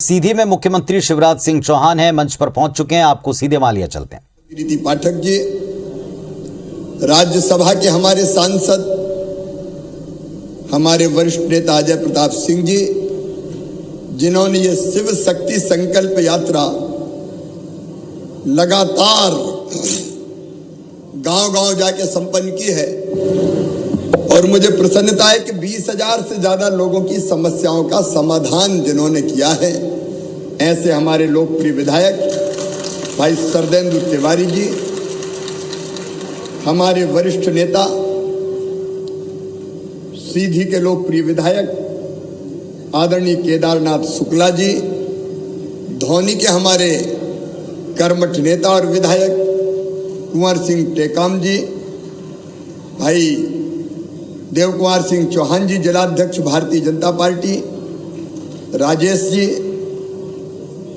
सीधी में मुख्यमंत्री शिवराज सिंह चौहान है, मंच पर पहुंच चुके हैं। आपको सीधे मालिया चलते हैं। प्रीति पाठक जी, राज्यसभा के हमारे सांसद, हमारे वरिष्ठ नेता अजय प्रताप सिंह जी, जिन्होंने ये शिव शक्ति संकल्प यात्रा लगातार गांव-गांव जाके संपन्न की है और मुझे प्रसन्नता है कि 20,000 से ज्यादा लोगों की समस्याओं का समाधान जिन्होंने किया है, ऐसे हमारे लोकप्रिय विधायक भाई सरदेंदु तिवारी जी, हमारे वरिष्ठ नेता सीधी के लोकप्रिय विधायक आदरणीय केदारनाथ शुक्ला जी, धौनी के हमारे कर्मठ नेता और विधायक कुंवर सिंह टेकाम जी, भाई देव कुमार सिंह चौहान जी, जिलाध्यक्ष भारतीय जनता पार्टी, राजेश जी,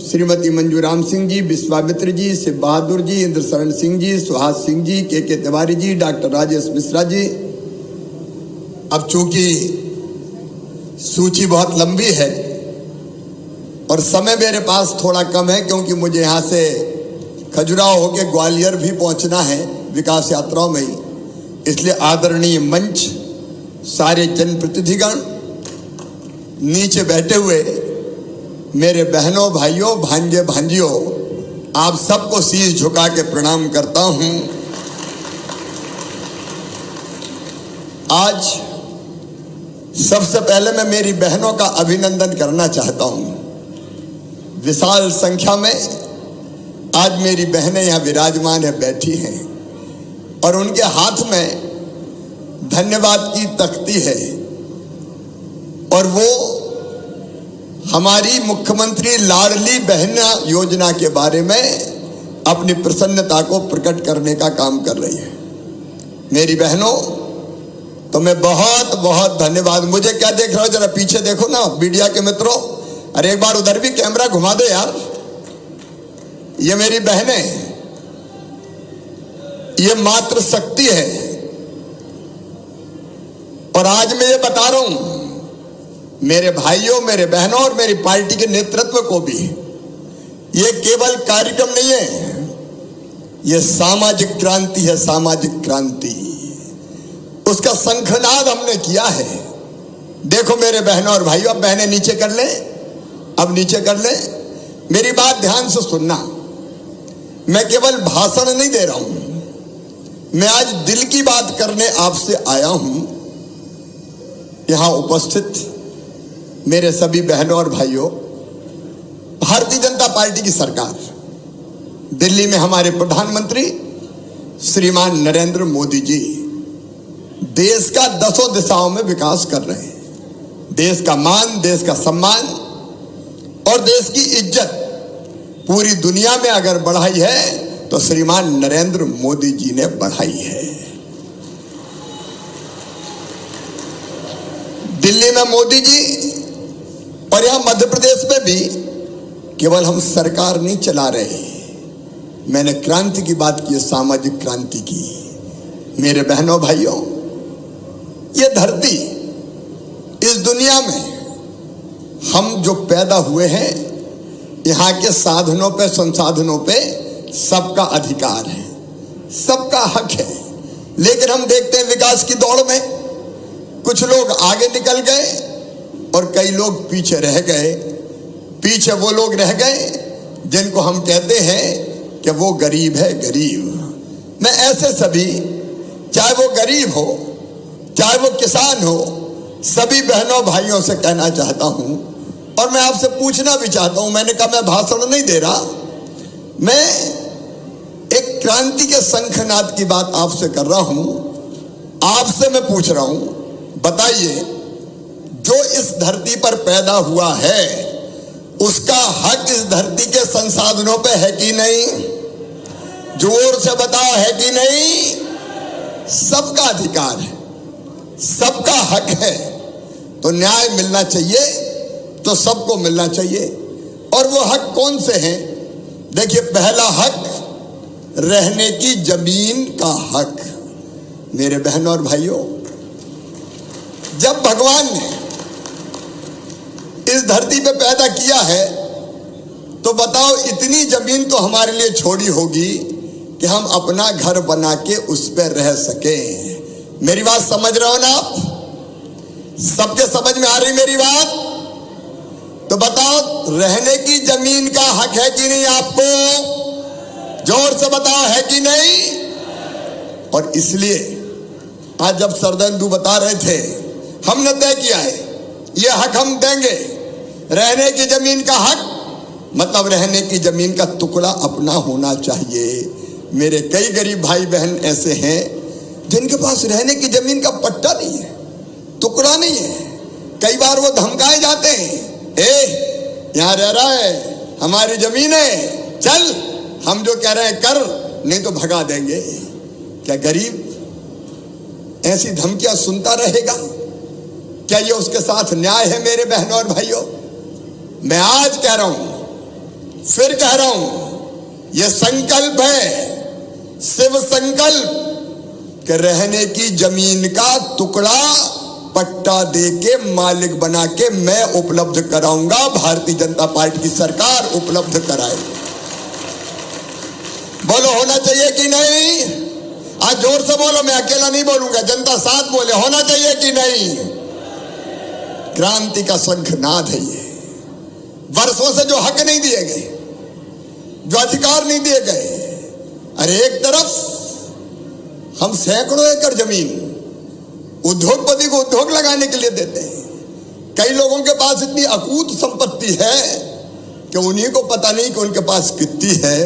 श्रीमती मंजू राम सिंह जी, विश्वामित्र जी, शिव बहादुर जी, इंद्र शरण सिंह जी, सुहास सिंह जी, के तिवारी जी, डॉक्टर राजेश मिश्रा जी। अब चूंकि सूची बहुत लंबी है और समय मेरे पास थोड़ा कम है, क्योंकि मुझे यहाँ से खजुराहो होके ग्वालियर भी पहुँचना है विकास यात्राओं में ही, इसलिए आदरणीय मंच, सारे जनप्रतिनिधिगण, नीचे बैठे हुए मेरे बहनों, भाइयों, भांजे, भांजियों, आप सबको शीश झुका के प्रणाम करता हूं। आज सबसे पहले मैं मेरी बहनों का अभिनंदन करना चाहता हूं। विशाल संख्या में आज मेरी बहनें यहां विराजमान है, बैठी हैं और उनके हाथ में धन्यवाद की तख्ती है और वो हमारी मुख्यमंत्री लाडली बहन योजना के बारे में अपनी प्रसन्नता को प्रकट करने का काम कर रही है। मेरी बहनों, तुम्हें बहुत बहुत धन्यवाद। मुझे क्या देख रहे हो, जरा पीछे देखो ना मीडिया के मित्रों, अरे एक बार उधर भी कैमरा घुमा दो यार। ये मेरी बहनें, ये मातृ शक्ति है और आज मैं ये बता रहा हूं मेरे भाइयों, मेरे बहनों और मेरी पार्टी के नेतृत्व को भी, ये केवल कार्यक्रम नहीं है, ये सामाजिक क्रांति है, सामाजिक क्रांति। उसका शंखनाद हमने किया है। देखो मेरे बहनों और भाइयों, अब बहनें नीचे कर ले, अब नीचे कर ले। मेरी बात ध्यान से सुनना, मैं केवल भाषण नहीं दे रहा हूं, मैं आज दिल की बात करने आपसे आया हूं। यहां उपस्थित मेरे सभी बहनों और भाइयों, भारतीय जनता पार्टी की सरकार, दिल्ली में हमारे प्रधानमंत्री श्रीमान नरेंद्र मोदी जी देश का 10 दिशाओं में विकास कर रहे हैं। देश का मान, देश का सम्मान और देश की इज्जत पूरी दुनिया में अगर बढ़ाई है तो श्रीमान नरेंद्र मोदी जी ने बढ़ाई है। दिल्ली में मोदी जी और यहां मध्य प्रदेश में भी केवल हम सरकार नहीं चला रहे, मैंने क्रांति की बात की है, सामाजिक क्रांति की। मेरे बहनों भाइयों, ये धरती, इस दुनिया में हम जो पैदा हुए हैं, यहाँ के साधनों पे, संसाधनों पे सबका अधिकार है, सबका हक है। लेकिन हम देखते हैं विकास की दौड़ में कुछ लोग आगे निकल गए और कई लोग पीछे रह गए। पीछे वो लोग रह गए जिनको हम कहते हैं कि वो गरीब है, गरीब। मैं ऐसे सभी, चाहे वो गरीब हो, चाहे वो किसान हो, सभी बहनों भाइयों से कहना चाहता हूं और मैं आपसे पूछना भी चाहता हूं। मैंने कहा मैं भाषण नहीं दे रहा, मैं एक क्रांति के शंखनाद की बात आपसे कर रहा हूं। आपसे मैं पूछ रहा हूं, बताइए, जो इस धरती पर पैदा हुआ है उसका हक इस धरती के संसाधनों पे है कि नहीं? जोर से बताओ, है कि नहीं? सबका अधिकार है, सबका हक है, तो न्याय मिलना चाहिए, तो सबको मिलना चाहिए। और वो हक कौन से हैं? देखिए, पहला हक रहने की जमीन का हक। मेरे बहनों और भाइयों, जब भगवान ने इस धरती पे पैदा किया है बताओ इतनी जमीन तो हमारे लिए छोड़ी होगी कि हम अपना घर बना के उस पर रह सके। मेरी बात समझ रहे हो ना आप? सबके समझ में आ रही मेरी बात? तो बताओ, रहने की जमीन का हक है कि नहीं आपको? जोर से बताओ, है कि नहीं? और इसलिए आज जब सरदंदू बता रहे थे, हमने तय किया है ये हक हम देंगे। रहने की जमीन का हक मतलब रहने की जमीन का टुकड़ा अपना होना चाहिए। मेरे कई गरीब भाई बहन ऐसे हैं जिनके पास रहने की जमीन का पट्टा नहीं है, टुकड़ा नहीं है। कई बार वो धमकाए जाते हैं, यहां रह रहा है, हमारी जमीन है, चल, हम जो कह रहे हैं कर, नहीं तो भगा देंगे। क्या गरीब ऐसी धमकियां सुनता रहेगा? क्या ये उसके साथ न्याय है? मेरे बहनों और भाइयों, मैं आज कह रहा हूं, फिर कह रहा हूं, ये संकल्प है, शिव संकल्प, कि रहने की जमीन का टुकड़ा पट्टा दे के मालिक बना के मैं उपलब्ध कराऊंगा। भारतीय जनता पार्टी की सरकार उपलब्ध कराएगी। बोलो होना चाहिए कि नहीं? आज जोर से बोलो, मैं अकेला नहीं बोलूंगा, जनता साथ बोले, होना चाहिए कि नहीं? क्रांति का शंखनाद है ये। वर्षों से जो हक नहीं दिए गए, जो अधिकार नहीं दिए गए, अरे एक तरफ हम सैकड़ों एकड़ जमीन उद्योगपति को उद्योग लगाने के लिए देते हैं। कई लोगों के पास इतनी अकूत संपत्ति है कि उन्हीं को पता नहीं कि उनके पास कितनी है।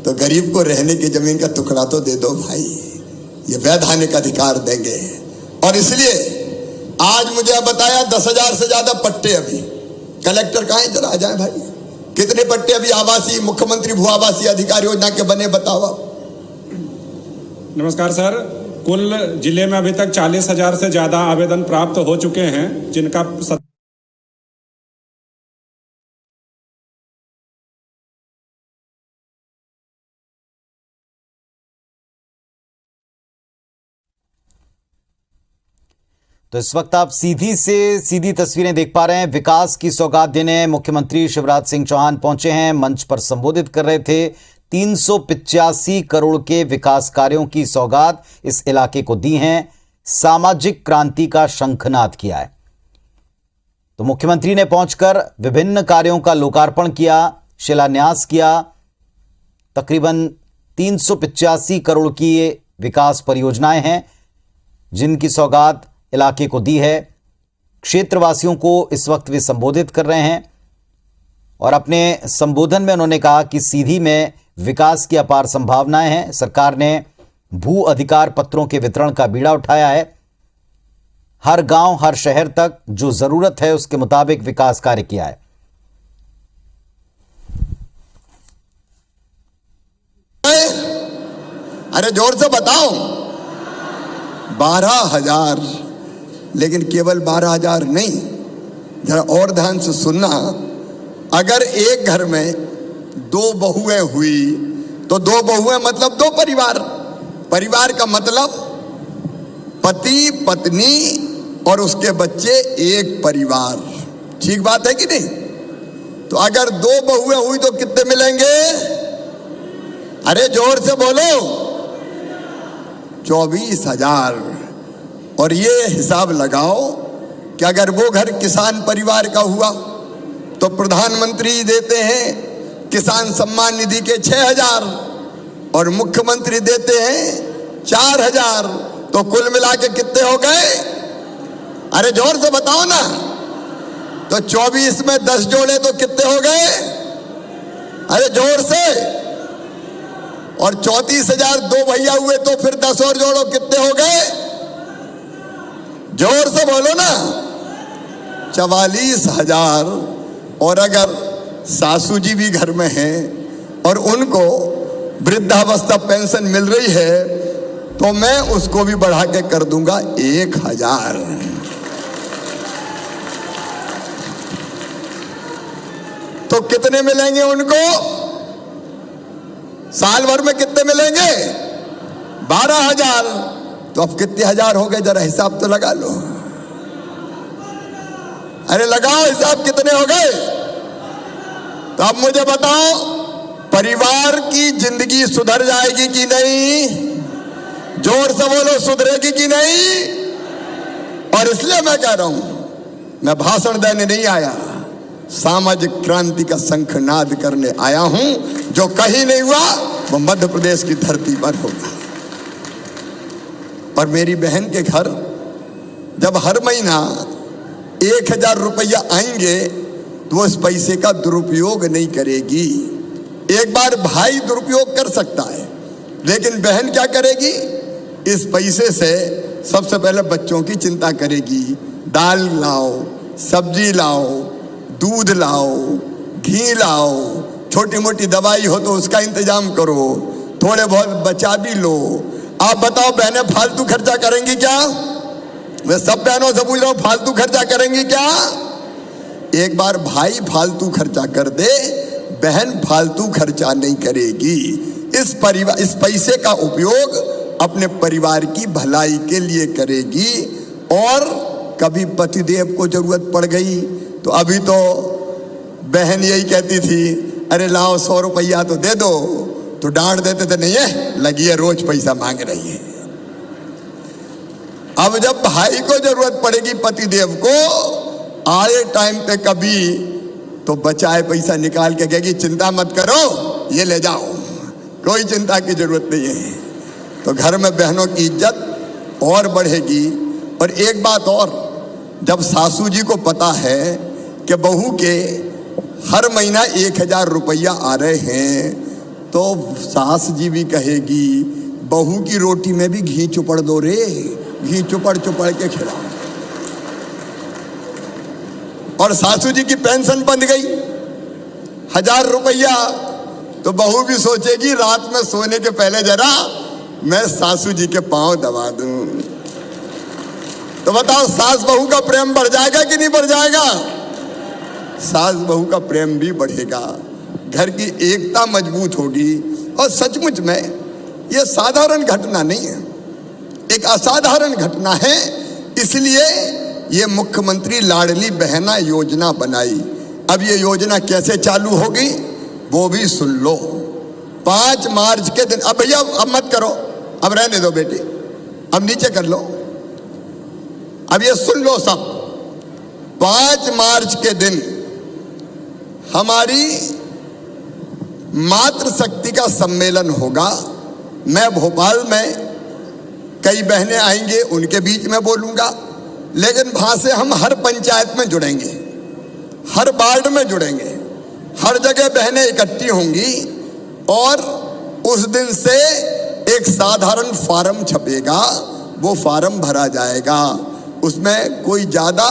तो गरीब को रहने की जमीन का टुकड़ा तो दे दो भाई, ये वैधानिक अधिकार देंगे। और इसलिए आज मुझे अब बताया 10,000 से ज्यादा पट्टे, अभी कलेक्टर कहाँ है, जरा आ जाए भाई, कितने पट्टे अभी आवासीय मुख्यमंत्री भू आवासीय अधिकार योजना के बने, बताओ आप। नमस्कार सर, कुल जिले में अभी तक 40,000 से ज्यादा आवेदन प्राप्त हो चुके हैं, जिनका तो इस वक्त आप सीधी से सीधी तस्वीरें देख पा रहे हैं। विकास की सौगात देने मुख्यमंत्री शिवराज सिंह चौहान पहुंचे हैं, मंच पर संबोधित कर रहे थे। 385 करोड़ के विकास कार्यों की सौगात इस इलाके को दी हैं, सामाजिक क्रांति का शंखनाद किया है। तो मुख्यमंत्री ने पहुंचकर विभिन्न कार्यों का लोकार्पण किया, शिलान्यास किया। तकरीबन 385 करोड़ की ये विकास परियोजनाएं हैं जिनकी सौगात इलाके को दी है। क्षेत्रवासियों को इस वक्त वे संबोधित कर रहे हैं और अपने संबोधन में उन्होंने कहा कि सीधी में विकास की अपार संभावनाएं हैं। सरकार ने भू अधिकार पत्रों के वितरण का बीड़ा उठाया है। हर गांव, हर शहर तक जो जरूरत है उसके मुताबिक विकास कार्य किया है। अरे जोर से बताओ, 12,000, लेकिन केवल 12,000 नहीं, जरा और ध्यान से सुनना। अगर एक घर में 2 बहुएं हुई तो 2 बहुएं मतलब 2 परिवार। परिवार का मतलब पति पत्नी और उसके बच्चे, एक परिवार। ठीक बात है कि नहीं? तो अगर 2 बहुएं हुई तो कितने मिलेंगे? अरे जोर से बोलो, 24,000। और ये हिसाब लगाओ कि अगर वो घर किसान परिवार का हुआ तो प्रधानमंत्री देते हैं किसान सम्मान निधि के 6,000 और मुख्यमंत्री देते हैं 4,000। तो कुल मिला के कितने हो गए? अरे जोर से बताओ ना। तो 24 में 10 जोड़े तो कितने हो गए? अरे जोर से। और 34,000 2 भैया हुए तो फिर 10 और जोड़ो, कितने हो गए? जोर से बोलो ना। 44,000। और अगर सासू जी भी घर में हैं और उनको वृद्धावस्था पेंशन मिल रही है तो मैं उसको भी बढ़ा के कर दूंगा 1,000। तो कितने मिलेंगे उनको? साल भर में कितने मिलेंगे? 12,000। तो अब कितने हजार हो गए, जरा हिसाब तो लगा लो। अरे लगाओ हिसाब, कितने हो गए? तो अब मुझे बताओ, परिवार की जिंदगी सुधर जाएगी कि नहीं? जोर से बोलो, सुधरेगी कि नहीं? और इसलिए मैं कह रहा हूं, मैं भाषण देने नहीं आया, सामाजिक क्रांति का शंखनाद करने आया हूं। जो कहीं नहीं हुआ वो मध्य प्रदेश की धरती पर होगा। और मेरी बहन के घर जब हर महीना 1000 रुपया आएंगे तो वो इस पैसे का दुरुपयोग नहीं करेगी। एक बार भाई दुरुपयोग कर सकता है, लेकिन बहन क्या करेगी? इस पैसे से सबसे पहले बच्चों की चिंता करेगी। दाल लाओ, सब्जी लाओ, दूध लाओ, घी लाओ, छोटी मोटी दवाई हो तो उसका इंतजाम करो, थोड़े बहुत बचा भी लो। आप बताओ, बहनें फालतू खर्चा करेंगी क्या? मैं सब बहनों से पूछ रहा हूं, फालतू खर्चा करेंगी क्या? एक बार भाई फालतू खर्चा कर दे, बहन फालतू खर्चा नहीं करेगी। इस पैसे का उपयोग अपने परिवार की भलाई के लिए करेगी। और कभी पतिदेव को जरूरत पड़ गई तो अभी तो बहन यही कहती थी, अरे लाओ 100 रुपया तो दे दो, तो डांट देते थे, नहीं है लगी है, रोज पैसा मांग रही है। अब जब भाई को जरूरत पड़ेगी पतिदेव को आए टाइम पे कभी, तो बचाए पैसा निकाल के कहेगी, चिंता मत करो, ये ले जाओ, कोई चिंता की जरूरत नहीं है। तो घर में बहनों की इज्जत और बढ़ेगी। और एक बात और, जब सासू जी को पता है कि बहू के हर महीना 1000 रुपया आ रहे हैं, तो सास जी भी कहेगी, बहू की रोटी में भी घी चुपड़ दो रे, घी चुपड़ चुपड़ के खिलाओ। और सासू जी की पेंशन बंध गई 1000 रुपया, तो बहू भी सोचेगी रात में सोने के पहले जरा मैं सासू जी के पांव दबा दूं। तो बताओ, सास बहू का प्रेम बढ़ जाएगा कि नहीं बढ़ जाएगा? सास बहू का प्रेम भी बढ़ेगा, घर की एकता मजबूत होगी। और सचमुच में यह साधारण घटना नहीं है, एक असाधारण घटना है। इसलिए ये मुख्यमंत्री लाडली बहना योजना बनाई। अब ये योजना कैसे चालू होगी वो भी सुन लो। 5 मार्च के दिन, अब भैया अब मत करो, अब रहने दो बेटी, अब नीचे कर लो, अब ये सुन लो सब। 5 मार्च के दिन हमारी मातृशक्ति का सम्मेलन होगा। मैं भोपाल में, कई बहनें आएंगे, उनके बीच में बोलूंगा, लेकिन वहां से हम हर पंचायत में जुड़ेंगे, हर वार्ड में जुड़ेंगे, हर जगह बहनें इकट्ठी होंगी। और उस दिन से एक साधारण फार्म छपेगा, वो फार्म भरा जाएगा। उसमें कोई ज्यादा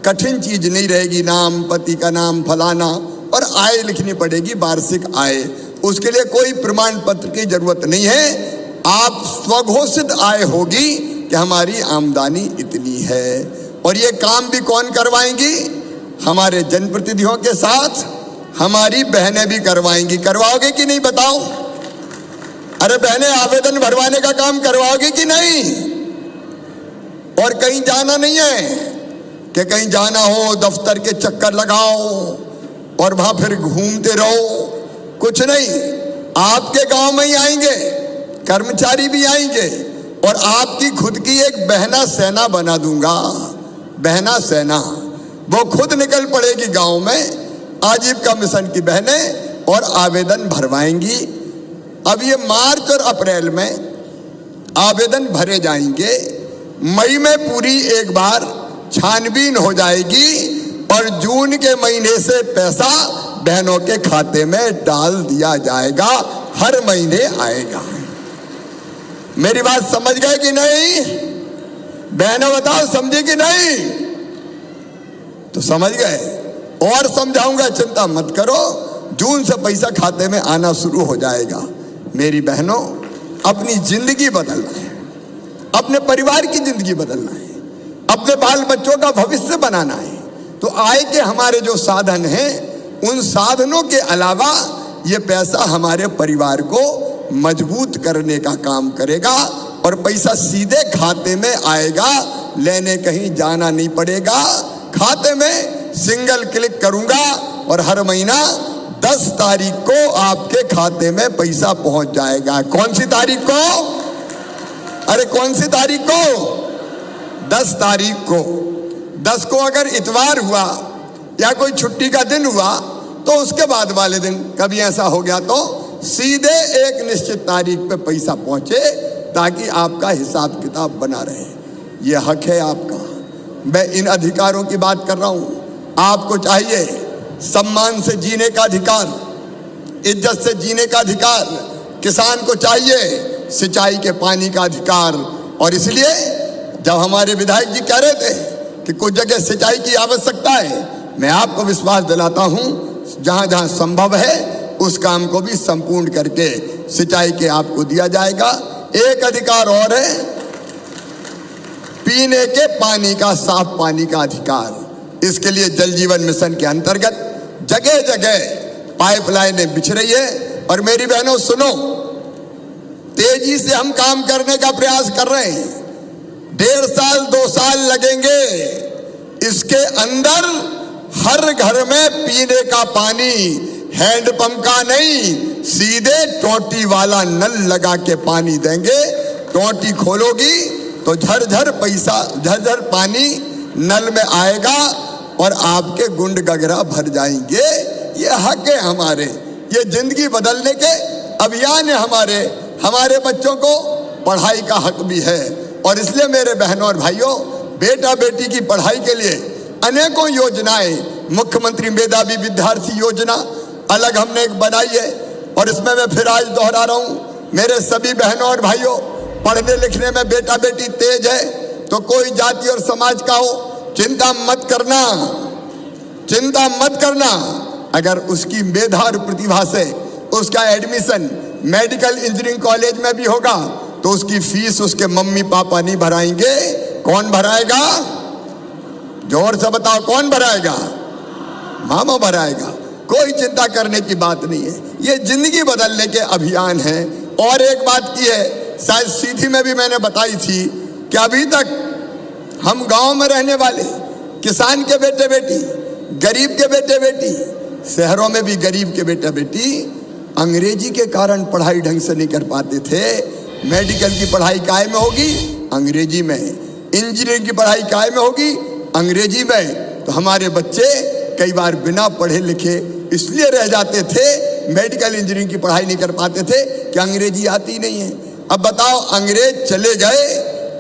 कठिन चीज नहीं रहेगी, नाम, पति का नाम, फलाना, और आय लिखनी पड़ेगी, वार्षिक आय। उसके लिए कोई प्रमाण पत्र की जरूरत नहीं है, आप स्वघोषित आय होगी कि हमारी आमदनी इतनी है। और ये काम भी कौन करवाएंगी? हमारे जनप्रतिनिधियों के साथ हमारी बहनें भी करवाएंगी। करवाओगे कि नहीं बताओ? अरे बहनें, आवेदन भरवाने का काम करवाओगे कि नहीं? और कहीं जाना नहीं है कि कहीं जाना हो दफ्तर के चक्कर लगाओ और वहां फिर घूमते रहो, कुछ नहीं। आपके गांव में ही आएंगे, कर्मचारी भी आएंगे, और आपकी खुद की एक बहना सेना बना दूंगा। बहना सेना, वो खुद निकल पड़ेगी गांव में, आजीविका मिशन की बहनें, और आवेदन भरवाएंगी। अब ये मार्च और अप्रैल में आवेदन भरे जाएंगे, मई में पूरी एक बार छानबीन हो जाएगी, और जून के महीने से पैसा बहनों के खाते में डाल दिया जाएगा, हर महीने आएगा। मेरी बात समझ गए कि नहीं? बहनों बताओ, समझे कि नहीं? तो समझ गए, और समझाऊंगा, चिंता मत करो, जून से पैसा खाते में आना शुरू हो जाएगा। मेरी बहनों, अपनी जिंदगी बदलना है, अपने परिवार की जिंदगी बदलना है, अपने बाल बच्चों का भविष्य बनाना है। तो आय के हमारे जो साधन हैं, उन साधनों के अलावा ये पैसा हमारे परिवार को मजबूत करने का काम करेगा, और पैसा सीधे खाते में आएगा, लेने कहीं जाना नहीं पड़ेगा। खाते में सिंगल क्लिक करूंगा और हर महीना 10 तारीख को आपके खाते में पैसा पहुंच जाएगा। कौन सी तारीख को? अरे कौन सी तारीख को? 10 तारीख को। 10 को अगर इतवार हुआ या कोई छुट्टी का दिन हुआ तो उसके बाद वाले दिन कभी ऐसा हो गया तो सीधे एक निश्चित तारीख पे पैसा पहुंचे, ताकि आपका हिसाब किताब बना रहे। ये हक है आपका। मैं इन अधिकारों की बात कर रहा हूं। आपको चाहिए सम्मान से जीने का अधिकार, इज्जत से जीने का अधिकार। किसान को चाहिए सिंचाई के पानी का अधिकार। और इसलिए जब हमारे विधायक जी कह रहे थे कि कुछ जगह सिंचाई की आवश्यकता है, मैं आपको विश्वास दिलाता हूं जहां जहां संभव है उस काम को भी संपूर्ण करके सिंचाई के आपको दिया जाएगा। एक अधिकार और है, पीने के पानी का, साफ पानी का अधिकार। इसके लिए जल जीवन मिशन के अंतर्गत जगह जगह पाइपलाइनें बिछ रही है। और मेरी बहनों सुनो, तेजी से हम काम करने का प्रयास कर रहे हैं। 1.5 साल 2 साल लगेंगे, इसके अंदर हर घर में पीने का पानी हैंडपंप का नहीं, सीधे टोटी वाला नल लगा के पानी देंगे। टोटी खोलोगी तो झरझर पैसा, झरझर पानी नल में आएगा और आपके गुंड गगरा भर जाएंगे। ये हक है हमारे, ये जिंदगी बदलने के अभियान है हमारे। हमारे बच्चों को पढ़ाई का हक भी है। और इसलिए मेरे बहनों और भाइयों, बेटा बेटी की पढ़ाई के लिए अनेकों योजनाएं, मुख्यमंत्री मेधावी विद्यार्थी योजना अलग हमने एक बनाई है। और इसमें मैं फिर आज दोहरा रहा हूं, मेरे सभी बहनों और भाइयों, पढ़ने लिखने में बेटा बेटी तेज है तो कोई जाति और समाज का हो, चिंता मत करना, चिंता मत करना। अगर उसकी मेधा और प्रतिभा से उसका एडमिशन मेडिकल इंजीनियरिंग कॉलेज में भी होगा तो उसकी फीस उसके मम्मी पापा नहीं भराएंगे। कौन भराएगा? जोर से बताओ, कौन भराएगा? मामा भराएगा। कोई चिंता करने की बात नहीं है। ये जिंदगी बदलने के अभियान है। और एक बात की है, शायद सीधी में भी मैंने बताई थी कि अभी तक हम गांव में रहने वाले किसान के बेटे बेटी, गरीब के बेटे बेटी, शहरों में भी गरीब के बेटा बेटी अंग्रेजी के कारण पढ़ाई ढंग से नहीं कर पाते थे। मेडिकल की पढ़ाई काय में होगी? अंग्रेजी में। इंजीनियरिंग की पढ़ाई काय में होगी? अंग्रेजी में। तो हमारे बच्चे कई बार बिना पढ़े लिखे इसलिए रह जाते थे, मेडिकल इंजीनियरिंग की पढ़ाई नहीं कर पाते थे कि अंग्रेजी आती नहीं है। अब बताओ, अंग्रेज चले गए,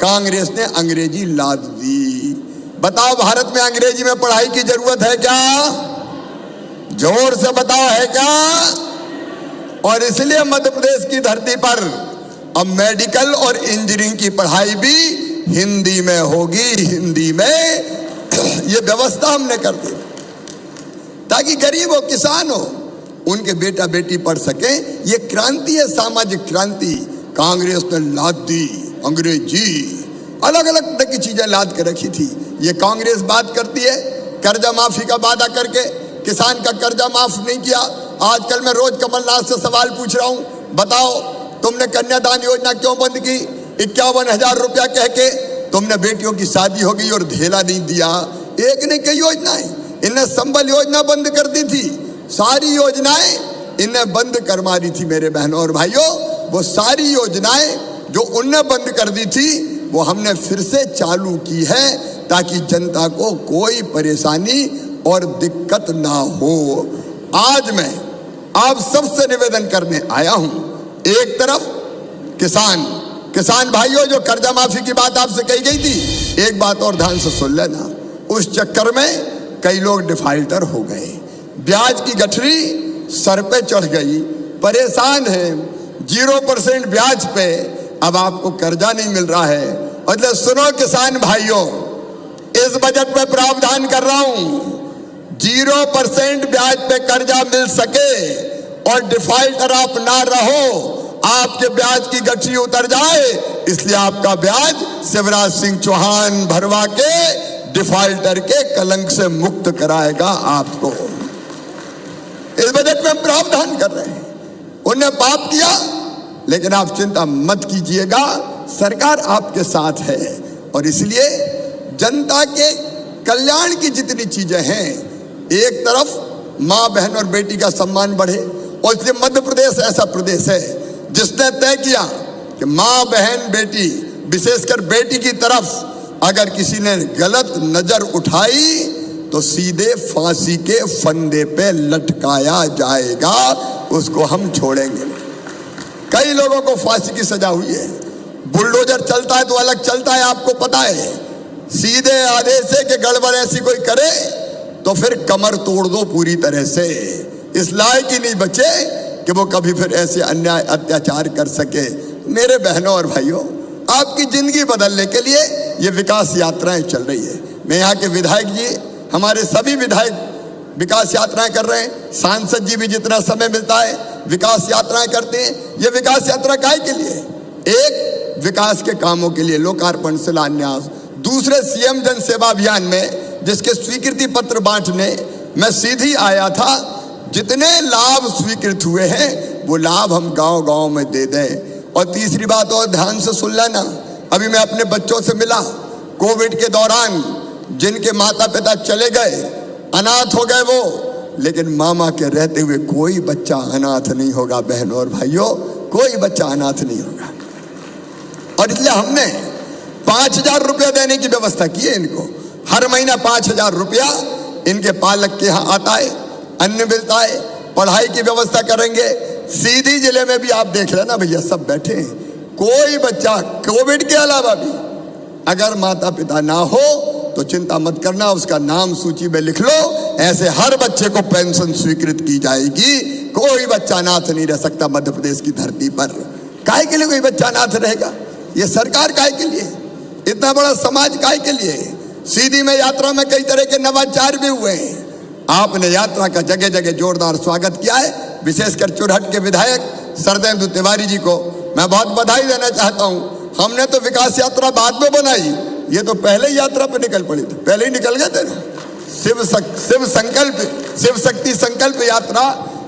कांग्रेस ने अंग्रेजी लाद दी। बताओ, भारत में अंग्रेजी में पढ़ाई की जरूरत है क्या? जोर से बताओ, है क्या? और इसलिए मध्य प्रदेश की धरती पर अब मेडिकल और इंजीनियरिंग की पढ़ाई भी हिंदी में होगी। हिंदी में ये व्यवस्था हमने कर दी ताकि गरीब हो, किसान हो, उनके बेटा बेटी पढ़ सके। ये क्रांति है, सामाजिक क्रांति। कांग्रेस ने लाद दी अंग्रेजी, अलग अलग तरह की चीजें लाद के रखी थी। ये कांग्रेस बात करती है कर्जा माफी का वादा करके किसान का कर्जा माफ नहीं किया। आजकल मैं रोज कमलनाथ से सवाल पूछ रहा हूं, बताओ तुमने कन्यादान योजना क्यों बंद की? 51,000 रुपया कह के तुमने बेटियों की शादी हो गई और धेला नहीं दिया। एक ने कई योजनाएं, इन्हें संबल योजना बंद कर दी थी। सारी योजनाएं इन्हें बंद कर मारी थी। मेरे बहनों और भाइयों, वो सारी योजनाएं जो उनने बंद कर दी थी वो हमने फिर से चालू की है ताकि जनता को कोई परेशानी और दिक्कत ना हो। आज मैं आप सबसे निवेदन करने आया हूं, एक तरफ किसान भाइयों, जो कर्जा माफी की बात आपसे कही गई थी, एक बात और ध्यान से सुन लेना। उस चक्कर में कई लोग डिफाल्टर हो गए, ब्याज की गठरी सर पे चढ़ गई, परेशान है। 0% ब्याज पे अब आपको कर्जा नहीं मिल रहा है। मतलब सुनो किसान भाइयों, इस बजट में प्रावधान कर रहा हूं 0% ब्याज पे कर्जा मिल सके और डिफाल्टर आप ना रहो, आपके ब्याज की गठरी उतर जाए। इसलिए आपका ब्याज शिवराज सिंह चौहान भरवा के डिफाल्टर के कलंक से मुक्त कराएगा आपको। इस बजट में हम प्रावधान कर रहे हैं। उन्हें पाप किया, लेकिन आप चिंता मत कीजिएगा, सरकार आपके साथ है। और इसलिए जनता के कल्याण की जितनी चीजें हैं, एक तरफ माँ बहन और बेटी का सम्मान बढ़े। और इसलिए मध्य प्रदेश ऐसा प्रदेश है जिसने तय किया कि माँ बहन बेटी, विशेषकर बेटी की तरफ अगर किसी ने गलत नजर उठाई तो सीधे फांसी के फंदे पे लटकाया जाएगा, उसको हम छोड़ेंगे नहीं। कई लोगों को फांसी की सजा हुई है। बुलडोजर चलता है तो अलग चलता है, आपको पता है। सीधे आदेश है कि गड़बड़ ऐसी कोई करे तो फिर कमर तोड़ दो पूरी तरह से। इस लायक ही नहीं बचे कि वो कभी फिर ऐसे अन्याय अत्याचार कर सके। मेरे बहनों और भाइयों, आपकी जिंदगी बदलने के लिए ये विकास यात्राएं चल रही है। मैं यहाँ के विधायक जी, हमारे सभी विधायक विकास यात्राएं कर रहे हैं। सांसद जी भी जितना समय मिलता है विकास यात्राएं करते हैं। ये विकास यात्रा काहे के लिए? एक, विकास के कामों के लिए, लोकार्पण शिलान्यास। दूसरे, सीएम जन सेवा अभियान में जिसके स्वीकृति पत्र बांटने मैं सीधी आया था। जितने लाभ स्वीकृत हुए हैं वो लाभ हम गांव गांव में दे दें। और तीसरी बात और ध्यान से सुन लेना, अभी मैं अपने बच्चों से मिला। कोविड के दौरान जिनके माता पिता चले गए, अनाथ हो गए वो, लेकिन मामा के रहते हुए कोई बच्चा अनाथ नहीं होगा। बहनों और भाइयों, कोई बच्चा अनाथ नहीं होगा। और इसलिए हमने 5,000 रुपया देने की व्यवस्था की है इनको। हर महीना 5,000 रुपया इनके पालक के यहाँ आता है, अन्न मिलता है, पढ़ाई की व्यवस्था करेंगे। सीधी जिले में भी आप देख लेना भैया, सब बैठे हैं। कोई बच्चा कोविड के अलावा भी अगर माता पिता ना हो तो चिंता मत करना, उसका नाम सूची में लिख लो। ऐसे हर बच्चे को पेंशन स्वीकृत की जाएगी। कोई बच्चा अनाथ नहीं रह सकता मध्य प्रदेश की धरती पर। काहे के लिए कोई बच्चा अनाथ रहेगा? ये सरकार काहे के लिए? इतना बड़ा समाज काहे के लिए? सीधी में यात्रा में कई तरह के नवाचार भी हुए हैं। आपने यात्रा का जगह जगह जोरदार स्वागत किया है। विशेषकर चुरहट के विधायक सरदेंदु तिवारी जी को मैं बहुत बधाई देना चाहता हूँ। हमने तो विकास यात्रा बाद में बनाई, ये तो पहले ही यात्रा पर निकल पड़ी थी, पहले ही निकल गए थे ना। शिव शक्ति संकल्प यात्रा,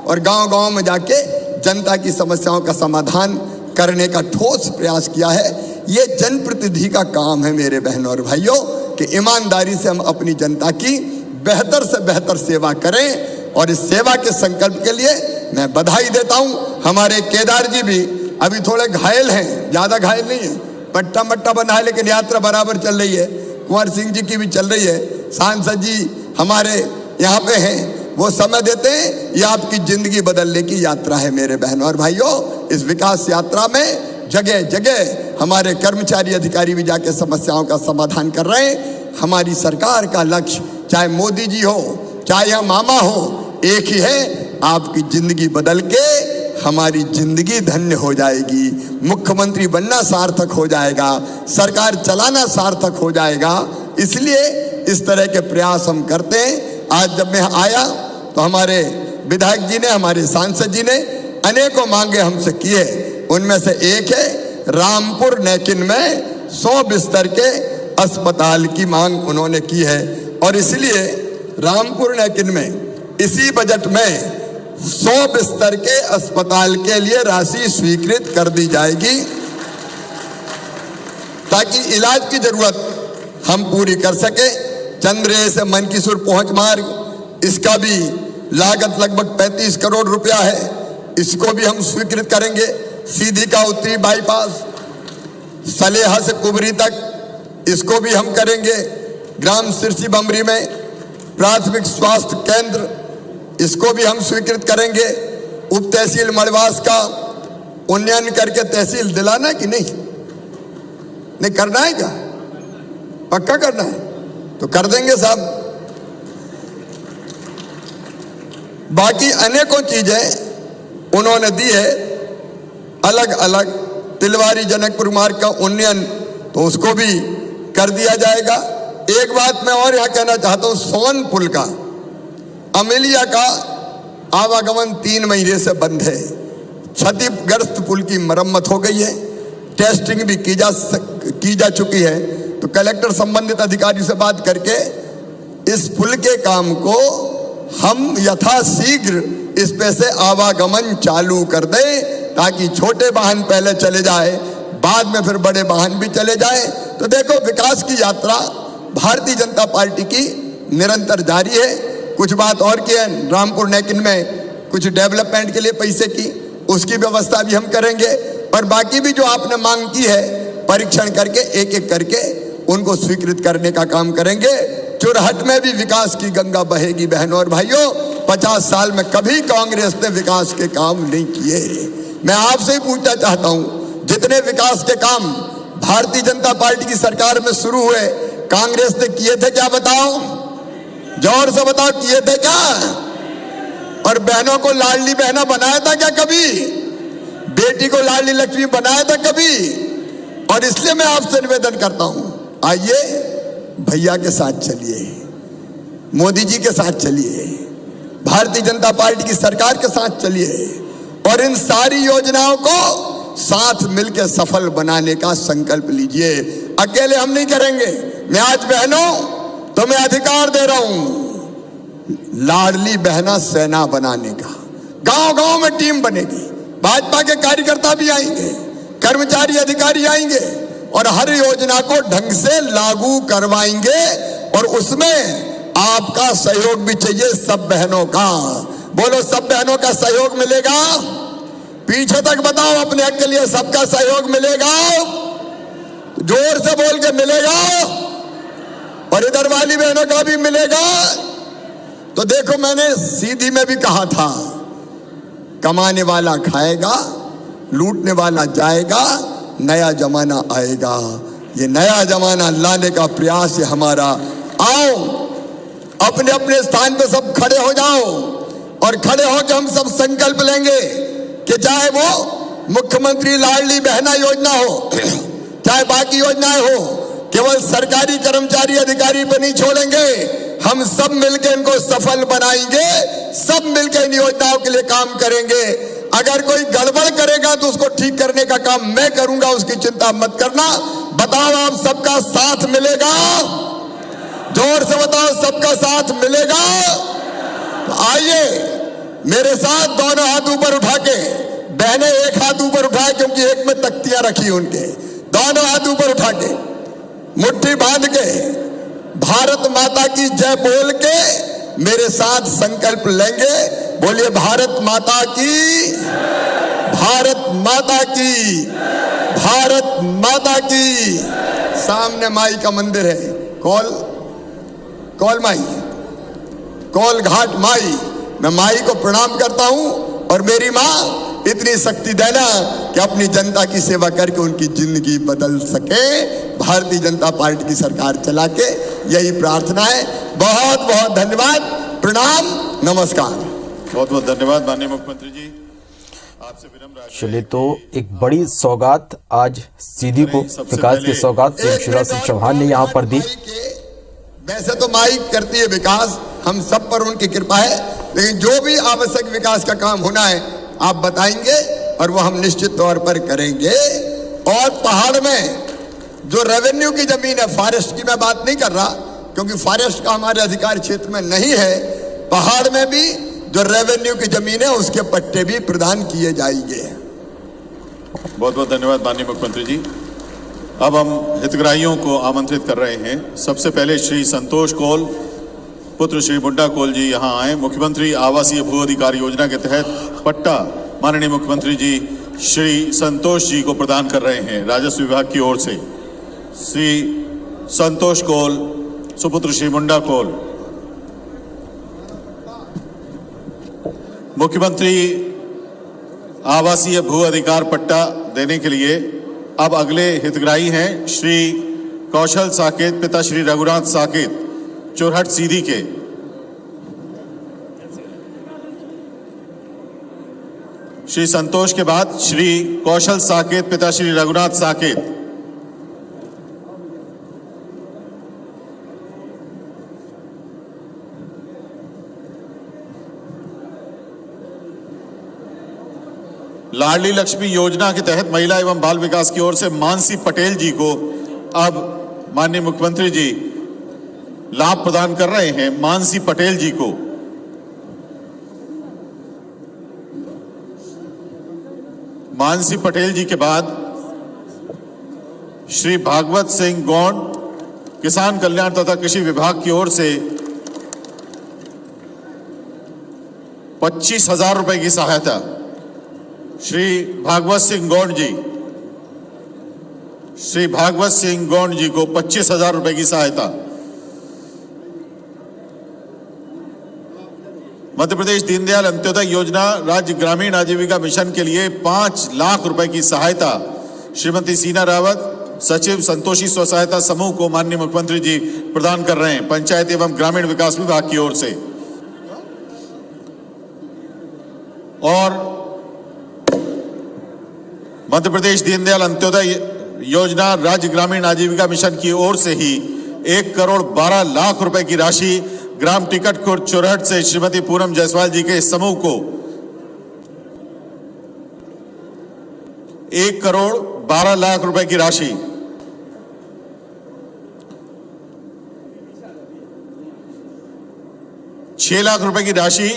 और गांव गांव में जाके जनता की समस्याओं का समाधान करने का ठोस प्रयास किया है। ये जनप्रतिनिधि का काम है मेरे बहनों और भाइयों, कि ईमानदारी से हम अपनी जनता की बेहतर से बेहतर सेवा करें। और इस सेवा के संकल्प के लिए मैं बधाई देता हूं। हमारे केदार जी भी अभी थोड़े घायल हैं, ज्यादा घायल नहीं है, पट्टा मट्टा बना है, लेकिन यात्रा बराबर चल रही है। कुंवर सिंह जी की भी चल रही है। सांसद जी हमारे यहाँ पे हैं, वो समय देते हैं। ये आपकी जिंदगी बदलने की यात्रा है मेरे बहनों और भाइयों। इस विकास यात्रा में जगह जगह हमारे कर्मचारी अधिकारी भी जाके समस्याओं का समाधान कर रहे हैं। हमारी सरकार का लक्ष्य, चाहे मोदी जी हो चाहे या मामा हो, एक ही है, आपकी जिंदगी बदल के हमारी जिंदगी धन्य हो जाएगी। मुख्यमंत्री बनना सार्थक हो जाएगा, सरकार चलाना सार्थक हो जाएगा। इसलिए इस तरह के प्रयास हम करते हैं। आज जब मैं आया तो हमारे विधायक जी ने, हमारे सांसद जी ने अनेकों मांगे हमसे की है। उनमें से एक है रामपुर नैकिन में 100 बिस्तर के अस्पताल की मांग उन्होंने की है। और इसलिए रामपुर नैकिन में इसी बजट में 100 बिस्तर के अस्पताल के लिए राशि स्वीकृत कर दी जाएगी, ताकि इलाज की जरूरत हम पूरी कर सके। चंद्रे से मनकीसुर पहुंच मार्ग, इसका भी लागत लगभग 35 करोड़ रुपया है, इसको भी हम स्वीकृत करेंगे। सीधी का उत्तरी बाईपास सलेहा से कुबरी तक, इसको भी हम करेंगे। ग्राम सिरसी बमरी में प्राथमिक स्वास्थ्य केंद्र, इसको भी हम स्वीकृत करेंगे। उप तहसील मड़वास का उन्नयन करके तहसील दिलाना कि नहीं? नहीं करना है क्या? पक्का करना है तो कर देंगे साहब। बाकी अनेकों चीजें उन्होंने दी है अलग अलग। तिलवारी जनकपुर मार्ग का उन्नयन तो उसको भी कर दिया जाएगा। एक बात मैं और यहाँ कहना चाहता हूँ, सोन पुल का, अमेलिया का आवागमन 3 महीने से बंद है। क्षतिग्रस्त पुल की मरम्मत हो गई है, टेस्टिंग भी की जा चुकी है। तो कलेक्टर संबंधित अधिकारी से बात करके इस पुल के काम को हम यथाशीघ्र इस पे से आवागमन चालू कर दें, ताकि छोटे वाहन पहले चले जाए, बाद में फिर बड़े वाहन भी चले जाए। तो देखो, विकास की यात्रा भारतीय जनता पार्टी की निरंतर जारी है। कुछ बात और की है, रामपुर नेकिन में कुछ डेवलपमेंट के लिए पैसे की, उसकी व्यवस्था भी हम करेंगे। और बाकी भी जो आपने मांग की है, परीक्षण करके एक एक करके उनको स्वीकृत करने का काम करेंगे। चुरहट में भी विकास की गंगा बहेगी बहनों और भाइयों। 50 साल में कभी कांग्रेस ने विकास के काम नहीं किए। मैं आपसे ही पूछना चाहता हूं, जितने विकास के काम भारतीय जनता पार्टी की सरकार में शुरू हुए, कांग्रेस ने किए थे क्या? बताओ, जोर से बताओ, किए थे क्या? और बहनों को लाडली बहना बनाया था क्या कभी? बेटी को लाडली लक्ष्मी बनाया था कभी? और इसलिए मैं आपसे निवेदन करता हूं, आइए भैया के साथ चलिए, मोदी जी के साथ चलिए, भारतीय जनता पार्टी की सरकार के साथ चलिए और इन सारी योजनाओं को साथ मिलकर सफल बनाने का संकल्प लीजिए। अकेले हम नहीं करेंगे। मैं आज बहनों तुम्हें अधिकार दे रहा हूं लाडली बहना सेना बनाने का। गांव गांव में टीम बनेगी, भाजपा के कार्यकर्ता भी आएंगे, कर्मचारी अधिकारी आएंगे और हर योजना को ढंग से लागू करवाएंगे। और उसमें आपका सहयोग भी चाहिए, सब बहनों का। बोलो, सब बहनों का सहयोग मिलेगा? पीछे तक बताओ, अपने हक के लिए सबका सहयोग मिलेगा? जोर से बोल के मिलेगा? और इधर वाली बहनों का भी मिलेगा? तो देखो, मैंने सीधी में भी कहा था, कमाने वाला खाएगा, लूटने वाला जाएगा, नया जमाना आएगा। ये नया जमाना लाने का प्रयास है हमारा। आओ, अपने अपने स्थान पे सब खड़े हो जाओ और खड़े होकर हम सब संकल्प लेंगे कि चाहे वो मुख्यमंत्री लाडली बहना योजना हो, चाहे बाकी योजनाएं हो, केवल सरकारी कर्मचारी अधिकारी पर नहीं छोड़ेंगे। हम सब मिलकर इनको सफल बनाएंगे, सब मिलकर इन योजनाओं के लिए काम करेंगे। अगर कोई गड़बड़ करेगा तो उसको ठीक करने का काम मैं करूंगा, उसकी चिंता मत करना। बताओ, आप सबका साथ मिलेगा? जोर से बताओ, सबका साथ मिलेगा? तो आइए मेरे साथ, दोनों हाथ ऊपर उठा के, बहनें एक हाथ ऊपर उठाए क्योंकि एक में तख्तियां रखी उनके, दोनों हाथ ऊपर उठा के मुट्ठी बांध के भारत माता की जय बोल के मेरे साथ संकल्प लेंगे। बोलिए, भारत माता की, भारत माता की, भारत माता की। सामने माई का मंदिर है, कौल माई, कौल घाट माई। मैं माई को प्रणाम करता हूं और मेरी मां इतनी शक्ति देना कि अपनी जनता की सेवा करके उनकी जिंदगी बदल सके, भारतीय जनता पार्टी की सरकार चला के, यही प्रार्थना है। बहुत बहुत धन्यवाद, प्रणाम, नमस्कार। बहुत बहुत धन्यवाद माननीय मुख्यमंत्री जी, आपसे विनम्र। चलिए, तो एक बड़ी सौगात आज सीधी को, विकास की सौगात शिवराज सिंह चौहान ने यहाँ पर दी। वैसे तो माई करती है विकास, हम सब पर उनकी कृपा है, लेकिन जो भी आवश्यक विकास का काम होना है आप बताएंगे और वो हम निश्चित तौर पर करेंगे। और पहाड़ में जो रेवेन्यू की जमीन है, फॉरेस्ट की मैं बात नहीं कर रहा क्योंकि फॉरेस्ट का हमारे अधिकार क्षेत्र में नहीं है। पहाड़ में भी जो रेवेन्यू की जमीन है उसके पट्टे भी प्रदान किए जाएंगे। बहुत बहुत धन्यवाद माननीय मुख्यमंत्री जी। अब हम हितग्राहियों को आमंत्रित कर रहे हैं। सबसे पहले श्री संतोष कौल पुत्र श्री मुंडा कौल जी यहाँ आए। मुख्यमंत्री आवासीय भू अधिकार योजना के तहत पट्टा माननीय मुख्यमंत्री जी श्री संतोष जी को प्रदान कर रहे हैं राजस्व विभाग की ओर से। श्री संतोष कौल सुपुत्र श्री मुंडा कौल। मुख्यमंत्री आवासीय भू अधिकार पट्टा देने के लिए अब अगले हितग्राही हैं श्री कौशल साकेत पिता श्री रघुनाथ साकेत चुरहट सीधी के। श्री संतोष के बाद श्री कौशल साकेत पिता श्री रघुनाथ साकेत। लाडली लक्ष्मी योजना के तहत महिला एवं बाल विकास की ओर से मानसी पटेल जी को अब माननीय मुख्यमंत्री जी लाभ प्रदान कर रहे हैं। मानसी पटेल जी को मानसी पटेल जी के बाद श्री भागवत सिंह गौंड किसान कल्याण तथा कृषि विभाग की ओर से 25,000 रुपए की सहायता। श्री भागवत सिंह गौंड जी, श्री भागवत सिंह गौंड जी को 25,000 रुपए की सहायता। मध्य प्रदेश दीनदयाल अंत्योदय योजना राज्य ग्रामीण आजीविका मिशन के लिए 5 लाख रुपए की सहायता श्रीमती सीना रावत, सचिव संतोषी स्व सहायता समूह को माननीय मुख्यमंत्री जी प्रदान कर रहे हैं पंचायत एवं ग्रामीण विकास विभाग की ओर से। और मध्य प्रदेश दीनदयाल अंत्योदय योजना राज्य ग्रामीण आजीविका मिशन की ओर से ही 1,12,00,000 रुपए की राशि ग्राम टिकटखुर्द चुरहट से श्रीमती पूनम जायसवाल जी के समूह को 1,12,00,000 रुपए की राशि। ₹6 लाख रुपए की राशि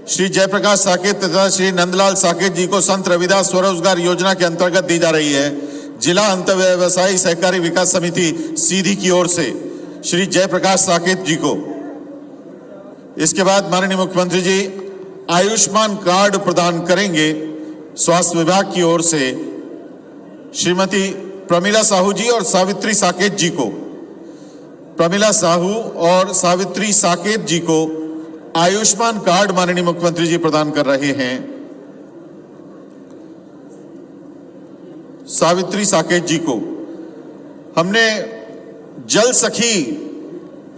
श्री जयप्रकाश साकेत तथा श्री नंदलाल साकेत जी को संत रविदास स्वरोजगार योजना के अंतर्गत दी जा रही है। जिला अंतर व्यवसायी सहकारी विकास समिति सीधी की ओर से श्री जयप्रकाश साकेत जी को। इसके बाद माननीय मुख्यमंत्री जी आयुष्मान कार्ड प्रदान करेंगे स्वास्थ्य विभाग की ओर से श्रीमती प्रमिला साहू जी और सावित्री साकेत जी को। प्रमिला साहू और सावित्री साकेत जी को आयुष्मान कार्ड माननीय मुख्यमंत्री जी प्रदान कर रहे हैं। सावित्री साकेत जी को हमने जल सखी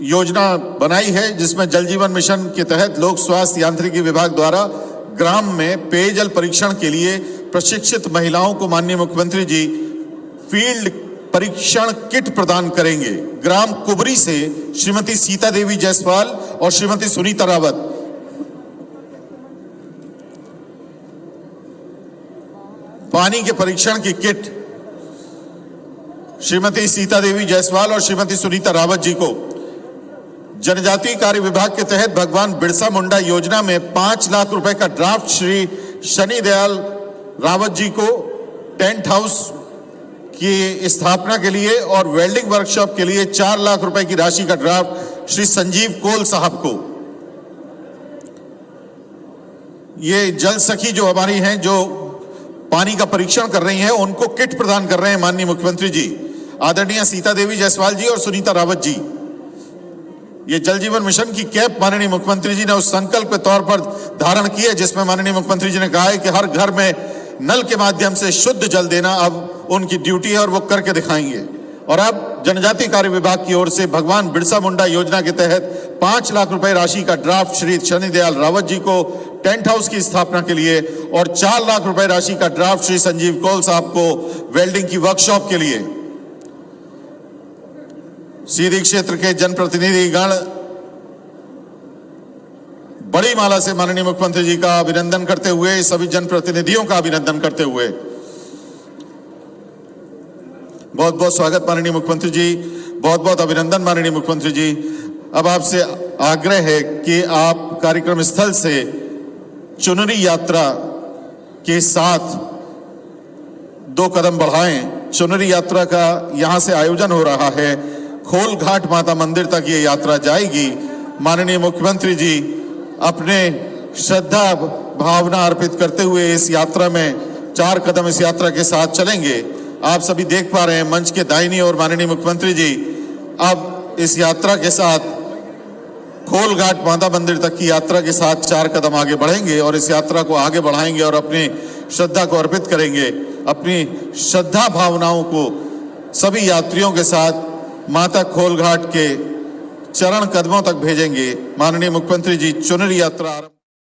योजना बनाई है, जिसमें जल जीवन मिशन के तहत लोक स्वास्थ्य यांत्रिकी विभाग द्वारा ग्राम में पेयजल परीक्षण के लिए प्रशिक्षित महिलाओं को माननीय मुख्यमंत्री जी फील्ड परीक्षण किट प्रदान करेंगे। ग्राम कुबरी से श्रीमती सीता देवी जायसवाल और श्रीमती सुनीता रावत पानी के परीक्षण की किट श्रीमती सीता देवी जायसवाल और श्रीमती सुनीता रावत जी को। जनजातीय कार्य विभाग के तहत भगवान बिरसा मुंडा योजना में 5 लाख रुपए का ड्राफ्ट श्री शनि दयाल रावत जी को टेंट हाउस की स्थापना के लिए और वेल्डिंग वर्कशॉप के लिए 4 लाख रुपए की राशि का ड्राफ्ट श्री संजीव कोल साहब को। ये जल सखी जो हमारी हैं, जो पानी का परीक्षण कर रही हैं, उनको किट प्रदान कर रहे हैं माननीय मुख्यमंत्री जी आदरणीय सीता देवी जायसवाल जी और सुनीता रावत जी। ये जल जीवन मिशन की कैप माननीय मुख्यमंत्री जी ने उस संकल्प के तौर पर धारण की है, जिसमें माननीय मुख्यमंत्री जी ने कहा है कि हर घर में नल के माध्यम से शुद्ध जल देना अब उनकी ड्यूटी है और वो करके दिखाएंगे। और अब जनजातीय कार्य विभाग की ओर से भगवान बिरसा मुंडा योजना के तहत 5 लाख रुपए राशि का ड्राफ्ट श्री शनि दयाल रावत जी को टेंट हाउस की स्थापना के लिए और 4 लाख रुपए राशि का ड्राफ्ट श्री संजीव कौल साहब को वेल्डिंग की वर्कशॉप के लिए। सीधी क्षेत्र के जनप्रतिनिधि गण बड़ी माला से माननीय मुख्यमंत्री जी का अभिनंदन करते हुए, सभी जनप्रतिनिधियों का अभिनंदन करते हुए बहुत बहुत स्वागत माननीय मुख्यमंत्री जी, बहुत बहुत अभिनंदन माननीय मुख्यमंत्री जी। अब आपसे आग्रह है कि आप कार्यक्रम स्थल से चुनरी यात्रा के साथ 2 कदम बढ़ाएं। चुनरी यात्रा का यहां से आयोजन हो रहा है, खोल घाट माता मंदिर तक ये यात्रा जाएगी। माननीय मुख्यमंत्री जी अपने श्रद्धा भावना अर्पित करते हुए इस यात्रा में 4 कदम इस यात्रा के साथ चलेंगे। आप सभी देख पा रहे हैं मंच के दाहिनी ओर माननीय मुख्यमंत्री जी अब इस यात्रा के साथ खोल घाट माता मंदिर तक की यात्रा के साथ 4 कदम आगे बढ़ेंगे और इस यात्रा को आगे बढ़ाएंगे और अपनी श्रद्धा को अर्पित करेंगे। अपनी श्रद्धा भावनाओं को सभी यात्रियों के साथ माता खोल घाट के चरण कदमों तक भेजेंगे। माननीय मुख्यमंत्री जी चुनरी यात्रा